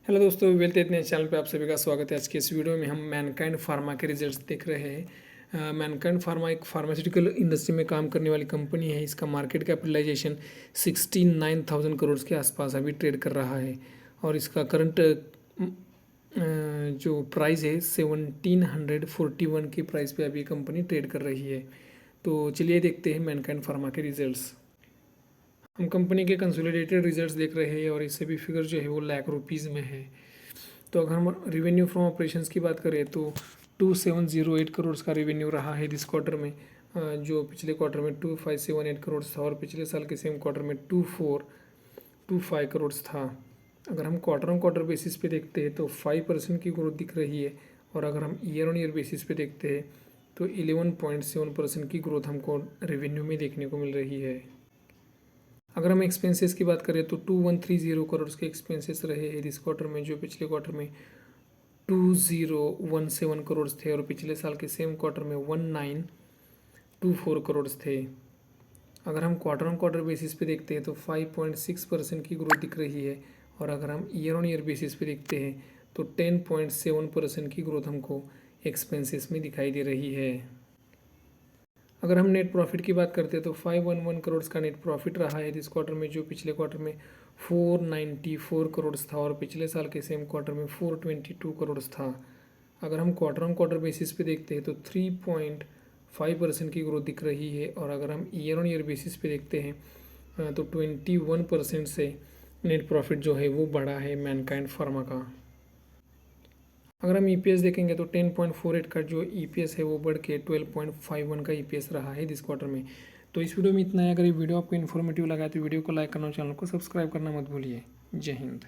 Hello दोस्तों, wealth इतने channel पे आप सभी का स्वागत है। आज के इस वीडियो में हम मैनकाइंड फार्मा के रिजल्ट्स देख रहे हैं। मैनकाइंड फार्मा एक फार्मास्यूटिकल इंडस्ट्री में काम करने वाली कंपनी है। इसका मार्केट कैपिटलाइजेशन 69,000 करोड़ के आसपास अभी ट्रेड कर रहा है और इसका करंट जो प्राइस है 1741 की प्राइस पे अभी कंपनी ट्रेड कर रही है। तो चलिए देखते हैं मैनकाइंड फार्मा के रिजल्ट्स। हम कंपनी के कंसोलिडेटेड रिजल्ट्स देख रहे हैं और इससे भी फिगर जो है वो लाख रुपीज़ में है। तो अगर हम रेवेन्यू फ्रॉम ऑपरेशंस की बात करें तो 2708 करोड़ का रेवेन्यू रहा है दिस क्वार्टर में, जो पिछले क्वार्टर में 2578 करोड़ था और पिछले साल के सेम क्वार्टर में 2425 करोड़ था। अगर हम क्वार्टर ऑन क्वार्टर बेसिस पे देखते हैं तो 5% की ग्रोथ दिख रही है और अगर हम ईयर ऑन ईयर बेसिस पे देखते हैं तो 11.7% की ग्रोथ हमको रेवेन्यू में देखने को मिल रही है। अगर हम एक्सपेंसेस की बात करें तो 2130 करोड़ के एक्सपेंसेस रहे हैं दिस क्वार्टर में, जो पिछले क्वार्टर में 2017 करोड़ थे और पिछले साल के सेम क्वार्टर में 1924 करोड़ थे। अगर हम क्वार्टर ऑन क्वार्टर बेसिस पे देखते हैं तो 5.6% की ग्रोथ दिख रही है और अगर हम ईयर ऑन ईयर बेसिस पे देखते हैं तो 10.7% की ग्रोथ हमको एक्सपेंसेस में दिखाई दे रही है। अगर हम नेट प्रॉफिट की बात करते हैं तो 511 करोड़ का नेट प्रॉफिट रहा है दिस क्वार्टर में, जो पिछले क्वार्टर में 494 करोड़ था और पिछले साल के सेम क्वार्टर में 422 करोड़ था। अगर हम क्वार्टर ऑन क्वार्टर बेसिस पे देखते हैं तो 3.5% की ग्रोथ दिख रही है और अगर हम ईयर ऑन ईयर बेसिस पे देखते हैं तो 21% से नेट प्रॉफिट जो है वो बढ़ा है मैनकाइंड फार्मा का। अगर हम ईपीएस देखेंगे तो 10.48 का जो ईपीएस है वो बढ़ के 12.51 का ईपीएस रहा है दिस क्वार्टर में। तो इस वीडियो में इतना है। अगर ये वीडियो आपको इन्फॉर्मेटिव लगा तो वीडियो को लाइक करना और चैनल को सब्सक्राइब करना मत भूलिए। जय हिंद।